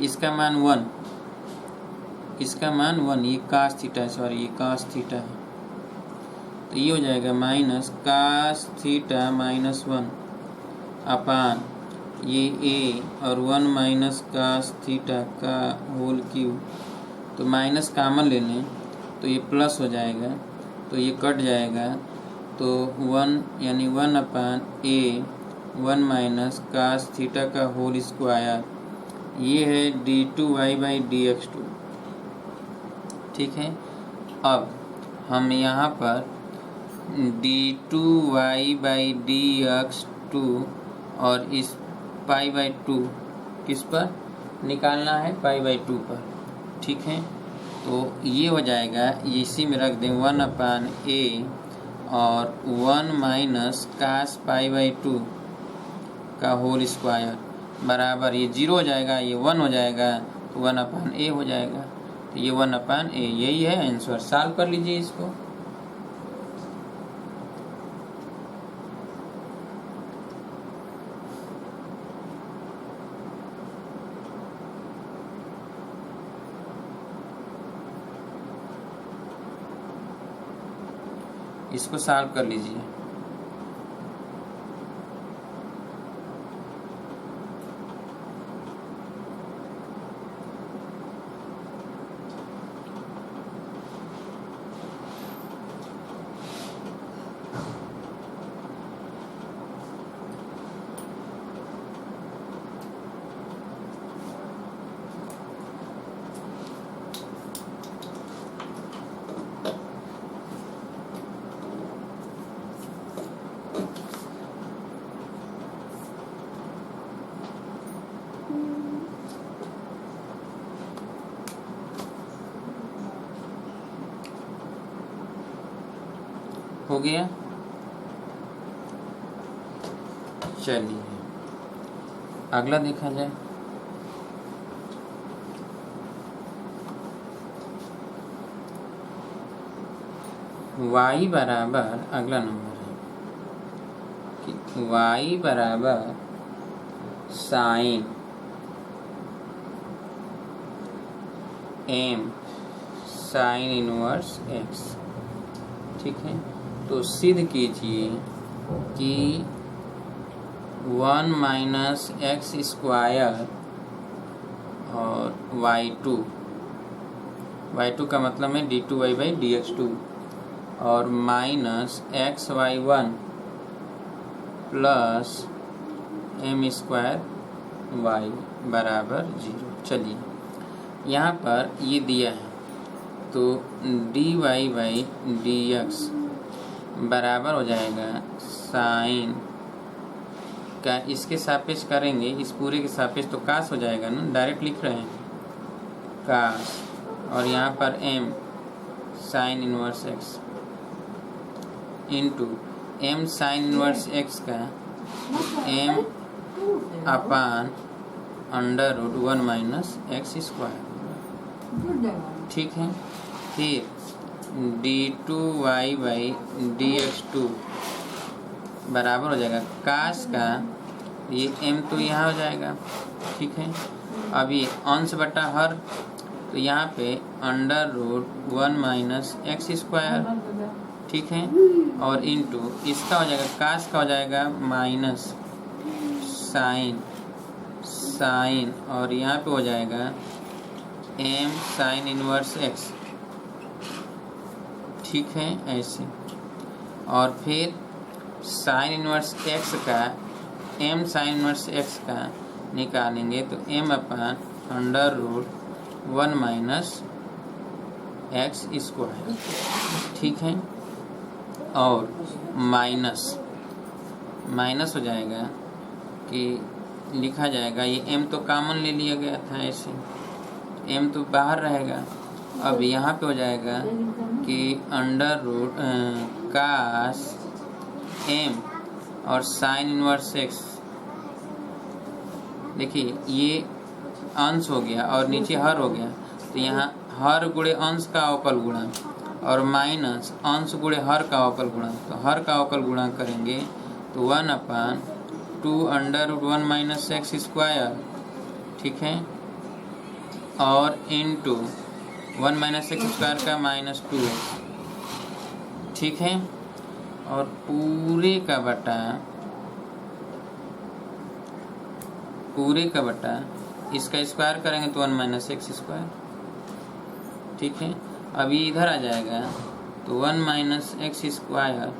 इसका मान 1 इसका मान 1 ये कास थीटा है सॉरी ये कास थीटा है तो ये हो जाएगा माइनस कास थीटा माइनस 1 अपान ये ए और 1 माइनस कास थीटा का होल क्यू तो माइनस कॉमन ले लें तो ये प्लस हो जाएगा तो ये कट जाएगा तो 1 यानी 1 अपान ए 1 माइनस कास थीटा का होल स्क्वायर ये है d2y बाई डी एक्स 2। ठीक है अब हम यहाँ पर d2y बाई डी एक्स 2 और इस पाई बाई 2 किस पर निकालना है पाई बाई 2 पर। ठीक है तो ये हो जाएगा इसी में रख दें 1 अपान ए और 1 माइनस कास पाई बाई 2 का होल स्क्वायर बराबर ये 0 हो जाएगा ये 1 हो जाएगा तो 1 अपान ए हो जाएगा तो ये 1 अपान ए यही है आंसर। सॉल्व कर लीजिए इसको। इसको सॉल्व कर लीजिए। हो गया। चलिए अगला देखा जाए। y बराबर अगला नंबर है कि y बराबर sine m sine inverse x। ठीक है तो सिद्ध कीजिए कि 1 माइनस एक्स स्क्वायर और y2 का मतलब है d2y बाई dx2 और minus x y one plus m square y बराबर 0। चलिए यहाँ पर ये दिया है तो dy बाई dx बराबर हो जाएगा साइन का, इसके सापेक्ष करेंगे, इस पूरे के सापेक्ष तो कास हो जाएगा ना, डायरेक्ट लिख रहे हैं कास, और यहाँ पर m sine inverse x into m sine inverse x का m upon under root 1 minus x square. ठीक है, फिर d2y बाई dx2 बराबर हो जाएगा कास का, ये m तो यहाँ हो जाएगा। ठीक है, अब ये अंश बटा हर, तो यहाँ पे under root 1 minus x square. ठीक है, और इंटू इसका हो जाएगा कास का हो जाएगा माइनस साइन और यहाँ पे हो जाएगा m साइन इनवर्स x। ठीक है, ऐसे, और फिर साइन इनवर्स x का m साइन इनवर्स x का निकालेंगे तो m upon under root 1 minus x square. ठीक है, और माइनस हो जाएगा कि लिखा जाएगा, ये m तो कॉमन ले लिया गया था, ऐसे m तो बाहर रहेगा। अब यहाँ पे हो जाएगा कि अंडर रूट कास m और साइन इनवर्स x। देखिए ये अंश हो गया और नीचे हर हो गया, तो यहाँ हर गुणे अंश का अवकल गुणा और माइनस अंश गुणे हर का अवकल गुणा, तो हर का अवकल गुणा करेंगे तो 1 upon 2 under root 1 minus x square. ठीक है, और इंटू 1 माइनस एक्स स्क्वायर का माइनस 2x। ठीक है, और पूरे का बटा इसका स्क्वायर करेंगे तो 1 माइनस एक्स स्क्वायर। ठीक है, अभी इधर आ जाएगा तो 1 माइनस एक्स स्क्वायर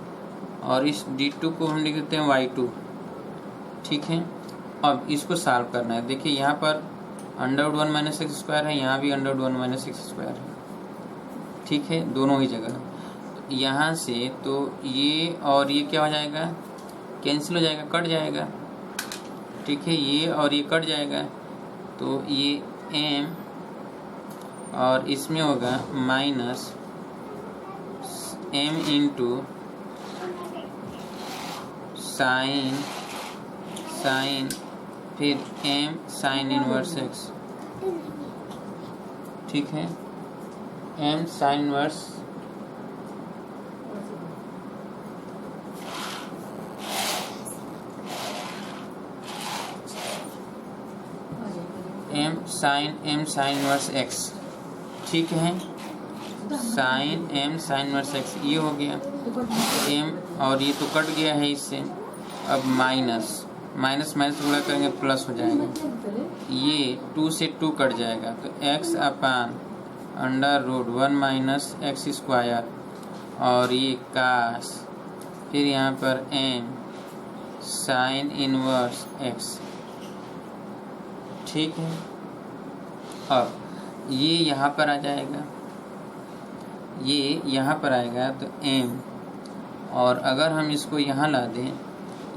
और इस d2 को हम लिख देते हैं y2। ठीक है, अब इसको सॉल्व करना है। देखिए यहाँ पर under root 1 minus x square है, यहाँ भी under root 1 minus x square है। ठीक है, दोनों ही जगह। तो यहाँ से तो ये और ये क्या हो जाएगा, कैंसिल हो जाएगा, कट जाएगा। ठीक है, ये और ये कट जाएगा, तो ये m और इसमें होगा माइनस m इंटू साइन फिर m साइन इनवर्स x। ठीक है, m sine inverse m sine inverse x। ठीक है, sine m sine inverse x ये हो गया m, और ये तो कट गया है इससे। अब माइनस गुणा करेंगे प्लस हो जाएगा, ये 2 से 2 कट जाएगा तो x upon under root 1 minus x square और ये कास, फिर यहाँ पर m साइन इनवर्स x। ठीक है, अब ये यहाँ पर आ जाएगा, ये यहाँ पर आएगा तो m, और अगर हम इसको यहाँ ला दें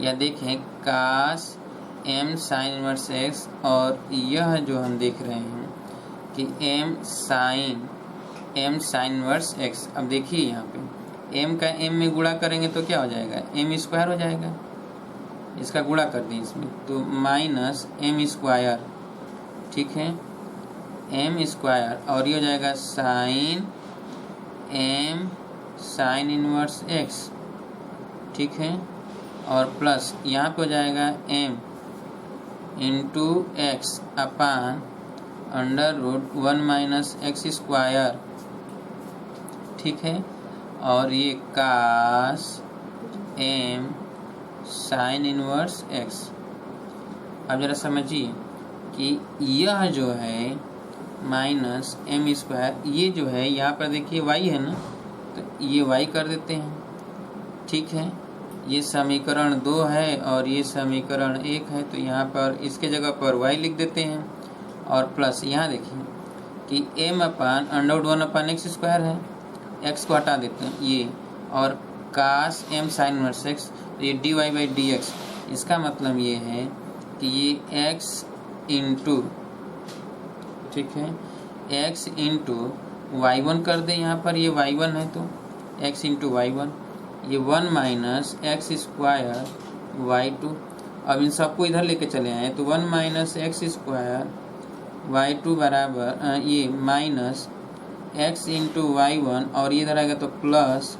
या देखें कास m साइन इनवर्स x, और यह जो हम देख रहे हैं कि m साइन इनवर्स x। अब देखिए यहाँ पे m का m में गुणा करेंगे तो क्या हो जाएगा, m स्क्वायर हो जाएगा। इसका गुणा कर दें इसमें तो माइनस m स्क्वायर। ठीक है, m स्क्वायर और ये हो जाएगा sine m sine inverse x। ठीक है, और प्लस यहाँ पे हो जाएगा m into x upon under root 1 minus x square. ठीक है, और ये cos m sine inverse x. अब जरा समझिए कि यह जो है माइनस एम स्क्वायर, ये जो है यहाँ पर देखिए वाई है ना, तो ये वाई कर देते हैं। ठीक है, ये समीकरण 2 है और ये समीकरण 1 है, तो यहाँ पर इसके जगह पर y लिख देते हैं और प्लस यहाँ देखिए कि m अपान √1/x² है, x को हटा देते हैं ये, और cos m sin inverse x, तो ये dy/dx। इसका मतलब ये है कि ये x इंटू, ठीक है, x इंटू y1 कर दें, यहाँ पर ये y1 है तो x इंटू y1, ये 1 माइनस एक्स स्क्वायर y2। अब इन सबको इधर लेके चले आए तो 1 माइनस एक्स स्क्वायर y2 बराबर ये माइनस x इंटू y1, और ये इधर आएगा तो प्लस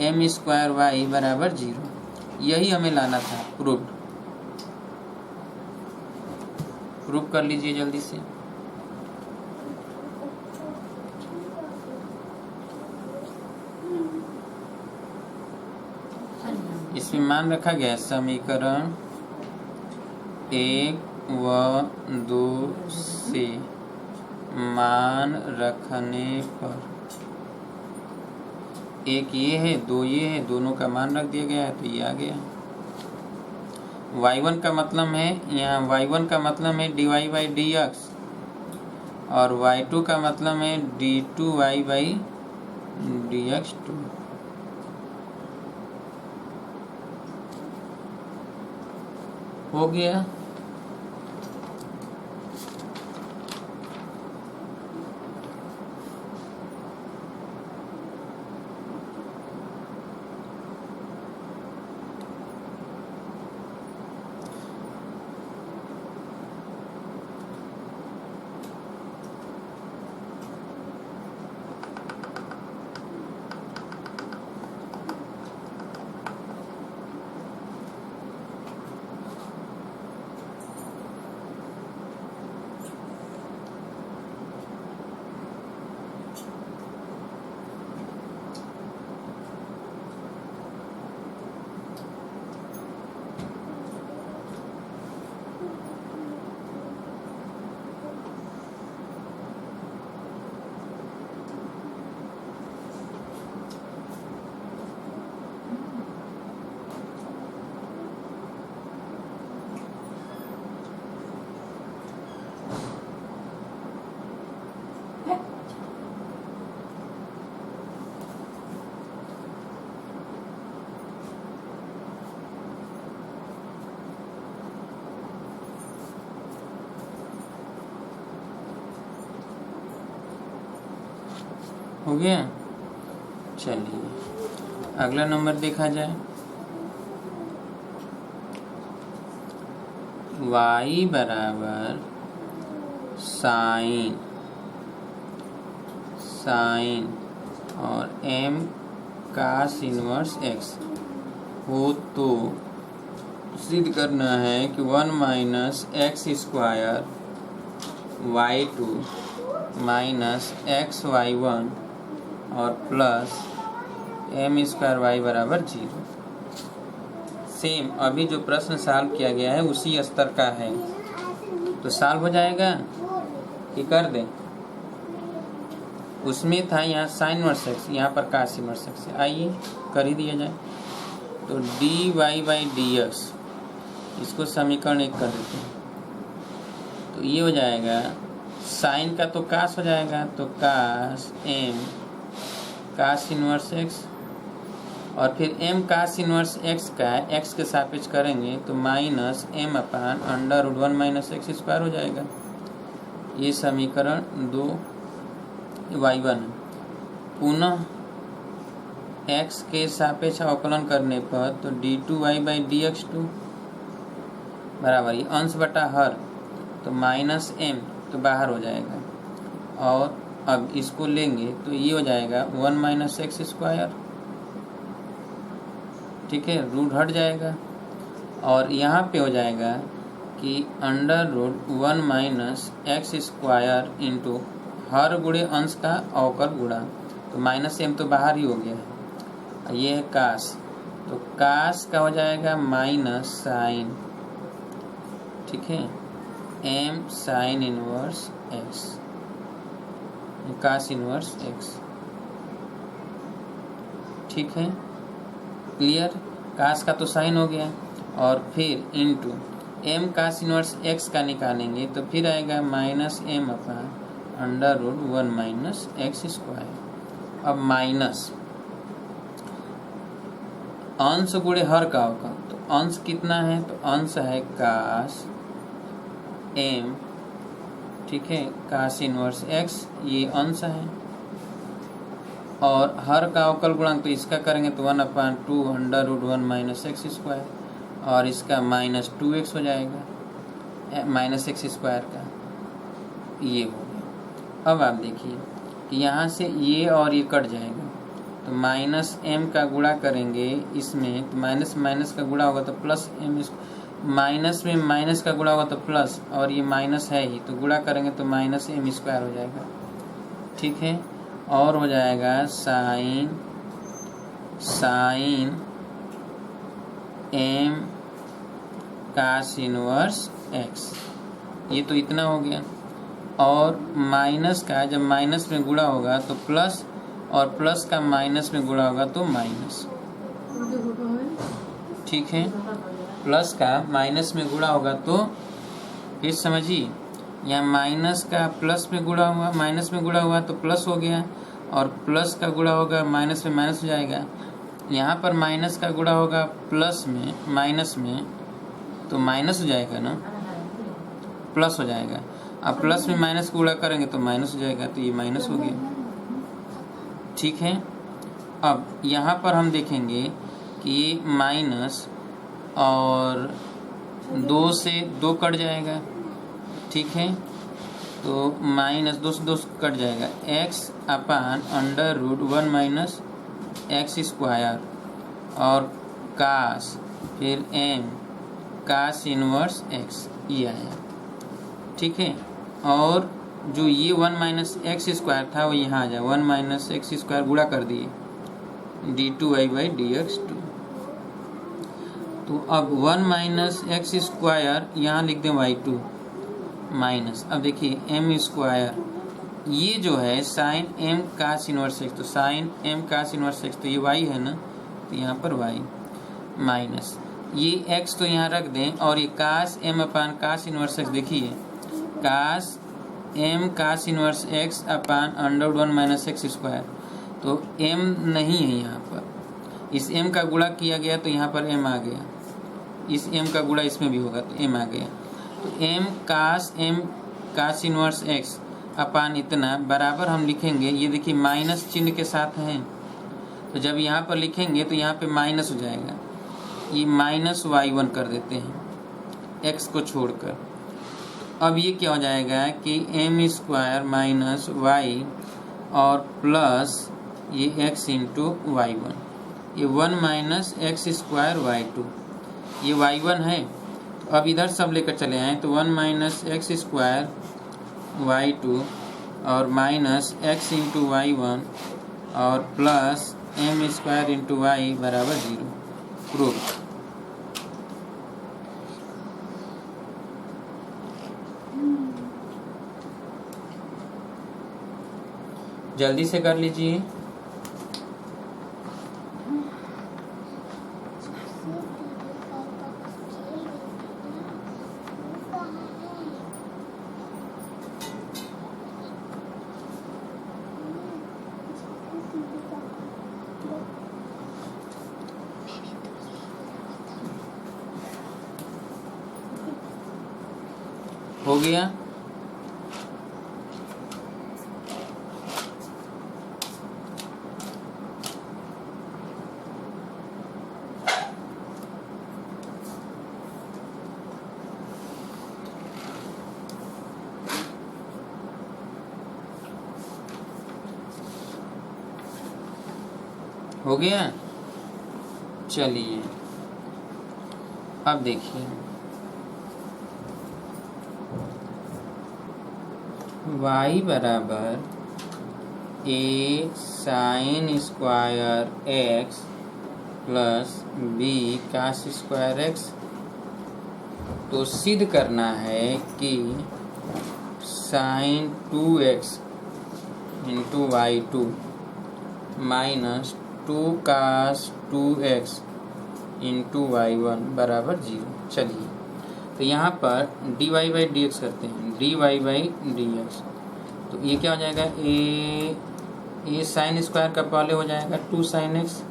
m स्क्वायर y बराबर 0। यही हमें लाना था, प्रूफ कर लीजिए जल्दी से। इसमें मान रखा गया समीकरण 1 व 2 से मान रखने पर, एक ये है, 2 ये है, दोनों का मान रख दिया गया है तो ये आ गया। y1 का मतलब है, यहाँ y1 का मतलब है dy/dx और y2 का मतलब है d2y/dx2। हो गया। हो गया। चलिए अगला नंबर देखा जाए। y बराबर साइन और m cos इनवर्स x हो तो सिद्ध करना है कि 1 minus x square y2 minus x y1 और प्लस m स्क्वायर y बराबर 0। सेम अभी जो प्रश्न सॉल्व किया गया है उसी स्तर का है, तो सॉल्व हो जाएगा कि कर दें। उसमें था यहाँ साइन इनवर्स एक्स, यहाँ पर cos इनवर्स एक्स, आइए कर ही दिया जाए। तो dy/dx, इसको समीकरण 1 कर देते हैं, तो ये हो जाएगा साइन का तो cos हो जाएगा, तो cos m cos inverse x, और फिर m cos इनवर्स x का x के सापेक्ष करेंगे तो माइनस m अपान √1 माइनस एक्स स्क्वायर हो जाएगा। ये समीकरण 2 y1। पुनः x के सापेक्ष अवकलन करने पर तो d2y/dx2 बराबर ये अंश बटा हर, तो माइनस m तो बाहर हो जाएगा, और अब इसको लेंगे तो ये हो जाएगा 1 माइनस एक्स स्क्वायर, ठीक है, रूट हट जाएगा, और यहाँ पे हो जाएगा कि √1 माइनस एक्स स्क्वायर इंटू हर गुणे अंश का अवकल गुणा, तो माइनस m तो बाहर ही हो गया है, ये है cos, तो कास का हो जाएगा माइनस साइन, ठीक है, m साइन इनवर्स x, कास इनवर्स x, ठीक है, क्लियर। कास का तो साइन हो गया, और फिर into m cos inverse x का निकालेंगे तो फिर आएगा minus m upon under root 1 minus x square. अब माइनस अंश गुणे हर का होगा, तो अंश कितना है, तो अंश है कास m, ठीक है, कास इनवर्स x, ये अंश है, और हर का अवकल गुणांक तो इसका करेंगे तो 1/2 under root 1 minus x square, और इसका माइनस 2x हो जाएगा, माइनस एक्स स्क्वायर का, ये हो गया। अब आप देखिए कि यहाँ से ये और ये कट जाएगा, तो माइनस m का गुणा करेंगे इसमें, तो माइनस माइनस का गुणा होगा तो प्लस m, माइनस में माइनस का गुणा होगा तो प्लस, और ये माइनस है ही तो गुणा करेंगे तो माइनस m स्क्वायर हो जाएगा, ठीक है, और हो जाएगा sine m cos inverse x, ये तो इतना हो गया। और माइनस का जब माइनस में गुणा होगा तो प्लस, और प्लस का माइनस में गुणा होगा तो माइनस, ठीक है, प्लस का माइनस में गुणा होगा तो फिर समझिए, यहाँ माइनस का प्लस में गुणा हुआ, माइनस में गुणा हुआ तो प्लस हो गया, और प्लस का गुणा होगा माइनस में माइनस हो जाएगा। यहाँ पर माइनस का गुणा होगा प्लस में माइनस में तो माइनस हो जाएगा ना, प्लस हो जाएगा। अब प्लस में माइनस को गुणा करेंगे तो माइनस हो जाएगा, तो ये माइनस हो गया, ठीक है। अब यहाँ पर हम देखेंगे कि ये माइनस और 2 से 2 कट जाएगा, ठीक है, तो माइनस 2 से 2 कट जाएगा, x upon under root 1 minus x square, और कास फिर m कास इनवर्स x, ये आया, ठीक है। और जो ये 1 माइनस एक्स स्क्वायर था वो यहाँ आ जाए, 1 माइनस एक्स स्क्वायर गुणा कर दिए d2y/dx2, तो अब 1 माइनस एक्स स्क्वायर यहाँ लिख दें y2 माइनस, अब देखिए m स्क्वायर, ये जो है sine m cos inverse x, तो sign m cos inverse x, तो ये y है ना, तो यहाँ पर y माइनस ये x तो यहाँ रख दें, और ये cos m upon cos inverse x, देखिए cos m cos inverse x upon under 1 minus x square, तो m नहीं है यहाँ पर, इस m का गुणा किया गया तो यहाँ पर m आ गया, इस m का गुणा इसमें भी होगा तो m आ गया, तो m कास इनवर्स x अपान इतना बराबर हम लिखेंगे, ये देखिए माइनस चिन्ह के साथ है, तो जब यहाँ पर लिखेंगे तो यहाँ पे माइनस हो जाएगा, ये माइनस y1 कर देते हैं x को छोड़कर। अब ये क्या हो जाएगा कि m स्क्वायर माइनस y और प्लस ये x इंटू y1, ये 1 माइनस एक्स स्क्वायर y2, ये y1 है, तो अब इधर सब लेकर चले आए, तो 1 माइनस एक्स स्क्वायर y2 और माइनस x इंटू y1 और plus m square into y बराबर 0, प्रूफ। जल्दी से कर लीजिए। हो गया, हो गया। चलिए अब देखिए, y बराबर a sine square x plus b cos square x. तो सिद्ध करना है कि sine 2x into y 2 minus 2 cos 2x into y 1 बराबर 0। चलिए तो यहाँ पर dy बाई डी एक्स करते हैं, dy बाई डी एक्स। तो ये क्या हो जाएगा, ये साइन स्क्वायर का पहले हो जाएगा 2 साइन एक्स,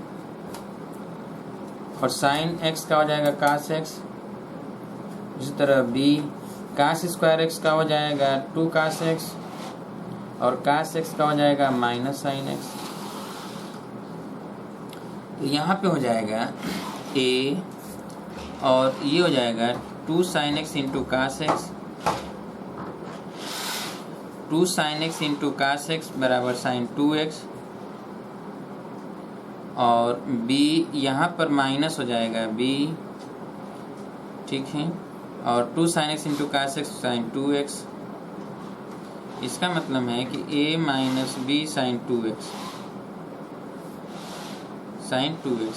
और साइन एक्स का हो जाएगा कास एक्स। इसी तरह b कास स्क्वायर एक्स का हो जाएगा 2 कास एक्स, और कास एक्स का हो जाएगा माइनस साइन एक्स। तो यहाँ पे हो जाएगा a, और ये हो जाएगा 2 sine x into cos x, 2 sine x into cos x बराबर साइन 2x, और b यहाँ पर माइनस हो जाएगा b, ठीक है, और 2 sine x into cos x sine 2x। इसका मतलब है कि a minus b sine 2x, sine 2x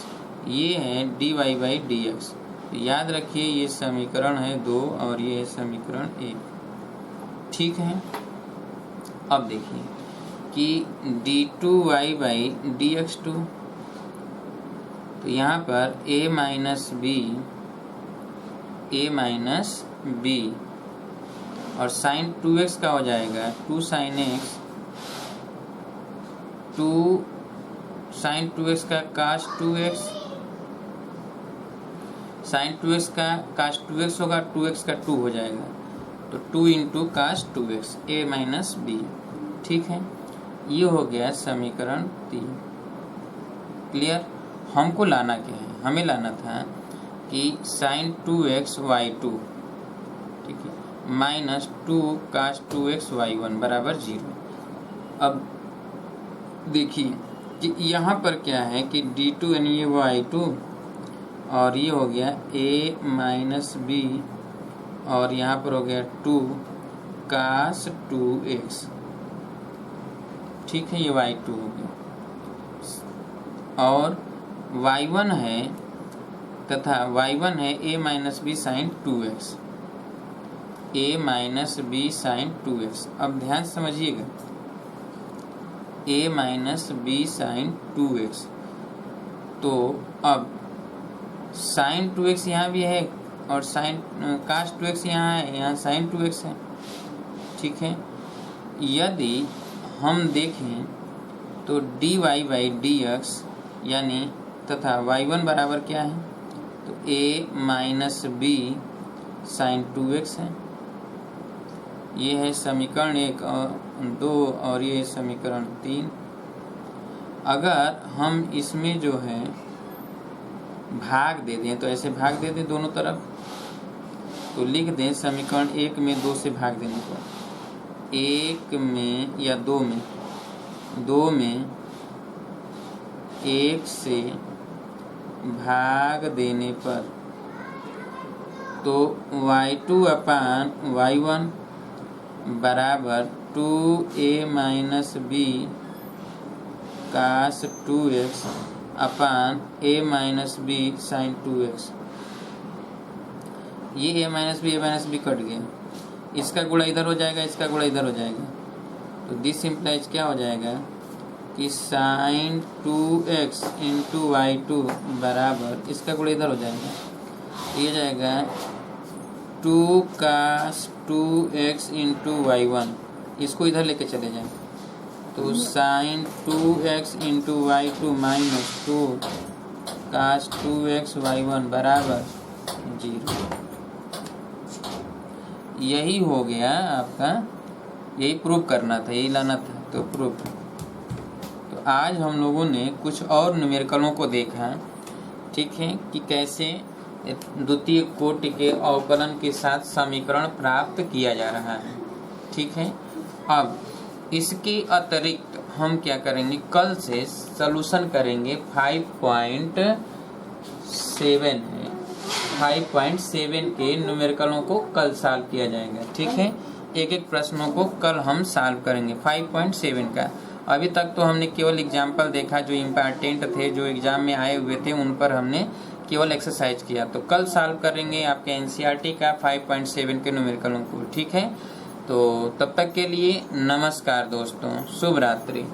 ये है dy बाई डी एक्स। तो याद रखिए ये समीकरण है 2 और ये है समीकरण 1, ठीक है। अब देखिए कि d2y बाई डी एक्स 2, तो यहाँ पर a माइनस बी और साइन 2x का हो जाएगा 2 साइन x, 2 साइन 2x का काश 2x, साइन 2x का काश 2x होगा, 2x का 2 हो जाएगा, तो 2 इंटू काश 2x a माइनस बी, ठीक है। ये हो गया समीकरण 3। क्लियर। हमको लाना क्या है, हमें लाना था कि साइन 2x y2, ठीक है, माइनस 2 काश 2x y1 बराबर 0। अब देखिए कि यहाँ पर क्या है कि d2 यानी ये y2, और ये हो गया a माइनस बी, और यहाँ पर हो गया 2 कास 2x, ठीक है, ये y2 हो गया, और y1 है तथा y1 है a minus b sine 2x, a minus b sine 2x। अब ध्यान समझिएगा, a minus b sine 2x, तो अब साइन 2x यहाँ भी है और साइन कास 2x यहाँ है, यहाँ साइन 2x है, ठीक है। यदि हम देखें तो dy बाई डी एक्स यानी तथा y1 बराबर क्या है, तो a minus b sine 2x है। ये है समीकरण 1 और 2, और ये है समीकरण 3। अगर हम इसमें जो है भाग दे दें, तो ऐसे भाग दे दें दोनों तरफ, तो लिख दें समीकरण 1 में 2 से भाग देने पर, 1 में या 2 में 1 से भाग देने पर, तो y2 अपान y1 बराबर 2a minus b cos 2x upon a minus b sine 2x। ये a माइनस बी कट गया, इसका गुणा इधर हो जाएगा, इसका गुणा इधर हो जाएगा, तो दिस इम्प्लाइज क्या हो जाएगा कि साइन 2x इंटू y2 बराबर, इसका गुणा इधर हो जाएगा, ये जाएगा 2 कास 2x इंटू y1, इसको इधर लेके चले जाएं, तो sign 2x into y2 minus 2 cos 2x y1 बराबर 0। यही हो गया आपका, यही प्रूव करना था, यही लाना था, तो प्रूफ। तो आज हम लोगों ने कुछ और न्यूमेरिकलों को देखा, ठीक है, कि कैसे द्वितीय कोटि के अवकलन के साथ समीकरण प्राप्त किया जा रहा है, ठीक है। अब इसके अतिरिक्त हम क्या करेंगे, कल से सॉल्यूशन करेंगे 5.7 के न्यूमेरिकलों को कल सॉल्व किया जाएगा, ठीक है। एक एक प्रश्नों को कल हम सॉल्व करेंगे 5.7 का। अभी तक तो हमने केवल एग्जाम्पल देखा, जो इम्पॉर्टेंट थे, जो एग्जाम में आए हुए थे, उन पर हमने केवल एक्सरसाइज किया। तो कल सॉल्व करेंगे आपके एनसीईआरटी का 5.7 के न्यूमेरिकलों को, ठीक है। तो तब तक के लिए नमस्कार दोस्तों, शुभ रात्रि।